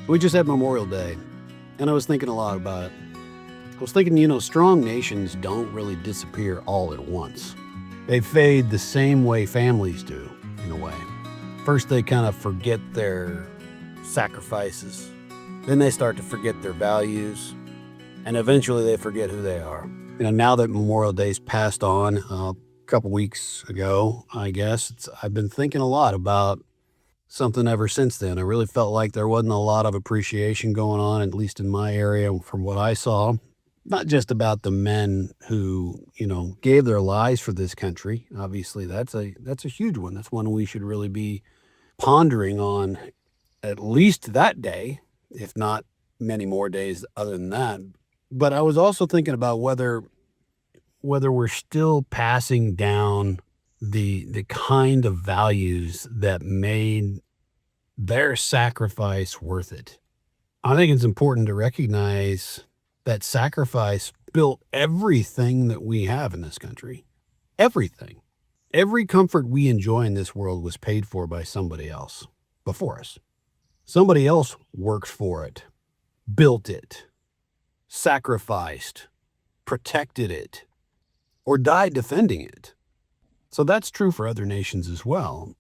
We just had Memorial Day, and I was thinking a lot about it. I was thinking, strong nations don't really disappear all at once. They fade the same way families do, in a way. First, they kind of forget their sacrifices. Then they start to forget their values. And eventually they forget who they are. Now that Memorial Day's passed on a couple weeks ago, I guess, I've been thinking a lot about something ever since then. I really felt like there wasn't a lot of appreciation going on, at least in my area, from what I saw. Not just about the men who, gave their lives for this country. Obviously, that's a huge one. That's one we should really be pondering on at least that day, if not many more days other than that. But I was also thinking about whether we're still passing down the kind of values that made their sacrifice worth it. I think it's important to recognize that sacrifice built everything that we have in this country. Everything. Every comfort we enjoy in this world was paid for by somebody else before us. Somebody else worked for it, built it, sacrificed, protected it, or died defending it. So that's true for other nations as well.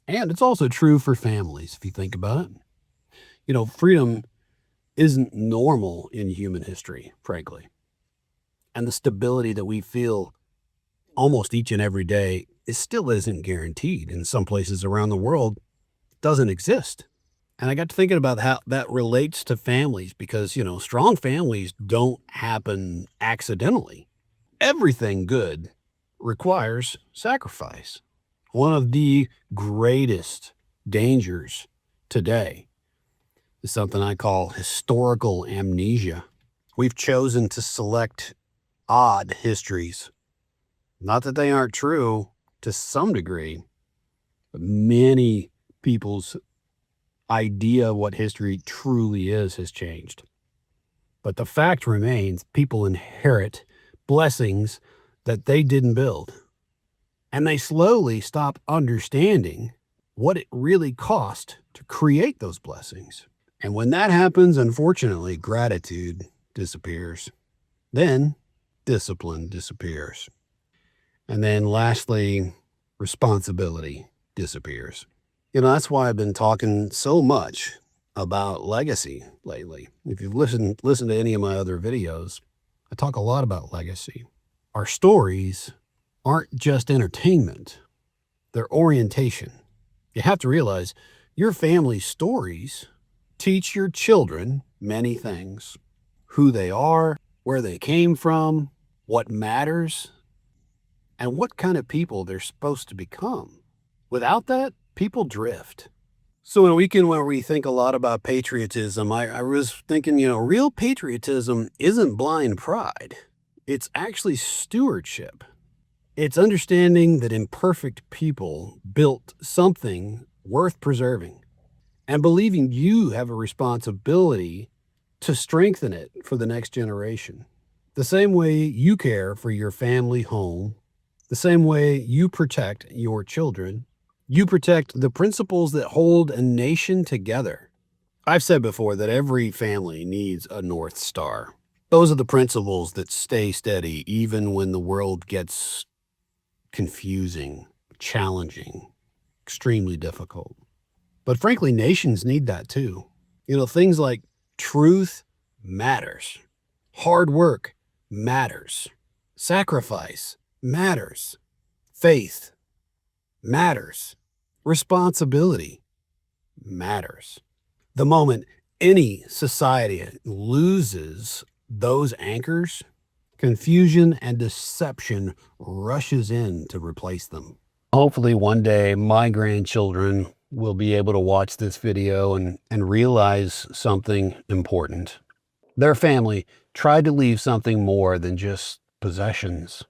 And it's also true for families, if you think about it. Freedom isn't normal in human history, frankly. And the stability that we feel almost each and every day still isn't guaranteed. In some places around the world, it doesn't exist. And I got to thinking about how that relates to families because, strong families don't happen accidentally. Everything good requires sacrifice. One of the greatest dangers today is something I call historical amnesia. We've chosen to select odd histories. Not that they aren't true to some degree, but many people's idea of what history truly is has changed. But the fact remains, people inherit blessings that they didn't build. And they slowly stop understanding what it really cost to create those blessings. And when that happens, unfortunately, gratitude disappears. Then discipline disappears. And then lastly, responsibility disappears. That's why I've been talking so much about legacy lately. If you've listened to any of my other videos, I talk a lot about legacy. Our stories aren't just entertainment. They're orientation. You have to realize your family's stories teach your children many things. Who they are, where they came from, what matters, and what kind of people they're supposed to become. Without that, people drift. So in a weekend where we think a lot about patriotism, I was thinking, real patriotism isn't blind pride. It's actually stewardship. It's understanding that imperfect people built something worth preserving and believing you have a responsibility to strengthen it for the next generation. The same way you care for your family home, the same way you protect your children, you protect the principles that hold a nation together. I've said before that every family needs a North Star. Those are the principles that stay steady even when the world gets confusing, challenging, extremely difficult. But frankly, nations need that too. Things like truth matters. Hard work matters. Sacrifice matters. Faith matters. Responsibility matters. The moment any society loses those anchors, confusion and deception rushes in to replace them. Hopefully one day my grandchildren will be able to watch this video and realize something important. Their family tried to leave something more than just possessions.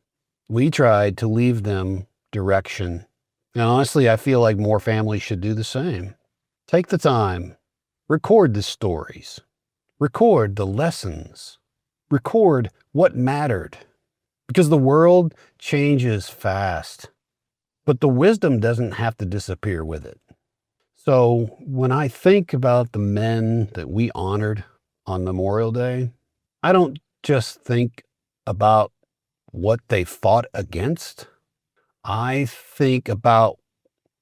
We tried to leave them direction. And honestly, I feel like more families should do the same. Take the time, record the stories, record the lessons, record what mattered. Because the world changes fast, but the wisdom doesn't have to disappear with it. So when I think about the men that we honored on Memorial Day, I don't just think about what they fought against. I think about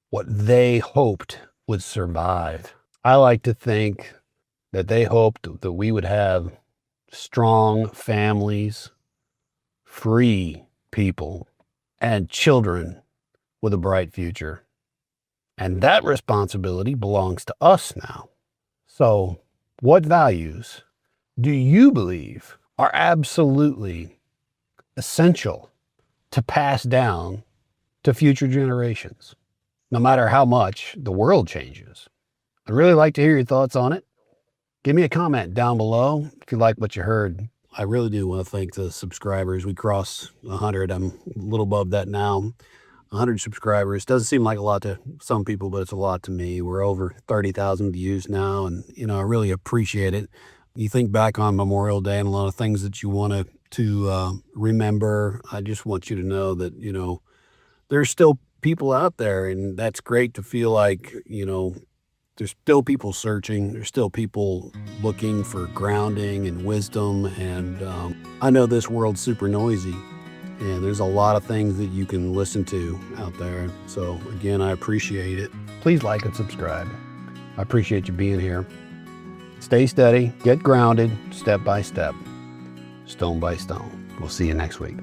what they hoped would survive. I like to think that they hoped that we would have strong families, free people, and children with a bright future. And that responsibility belongs to us now. So, what values do you believe are absolutely essential to pass down to future generations, no matter how much the world changes? I'd really like to hear your thoughts on it. Give me a comment down below if you like what you heard. I really do want to thank the subscribers. We crossed 100. I'm a little above that now. 100 subscribers. Doesn't seem like a lot to some people, but it's a lot to me. We're over 30,000 views now, and I really appreciate it. You think back on Memorial Day and a lot of things that you want to remember. I just want you to know that there's still people out there, and that's great to feel like there's still people searching. There's still people looking for grounding and wisdom. And I know this world's super noisy, and there's a lot of things that you can listen to out there. So again, I appreciate it. Please like and subscribe. I appreciate you being here. Stay steady, get grounded, step by step, stone by stone. We'll see you next week.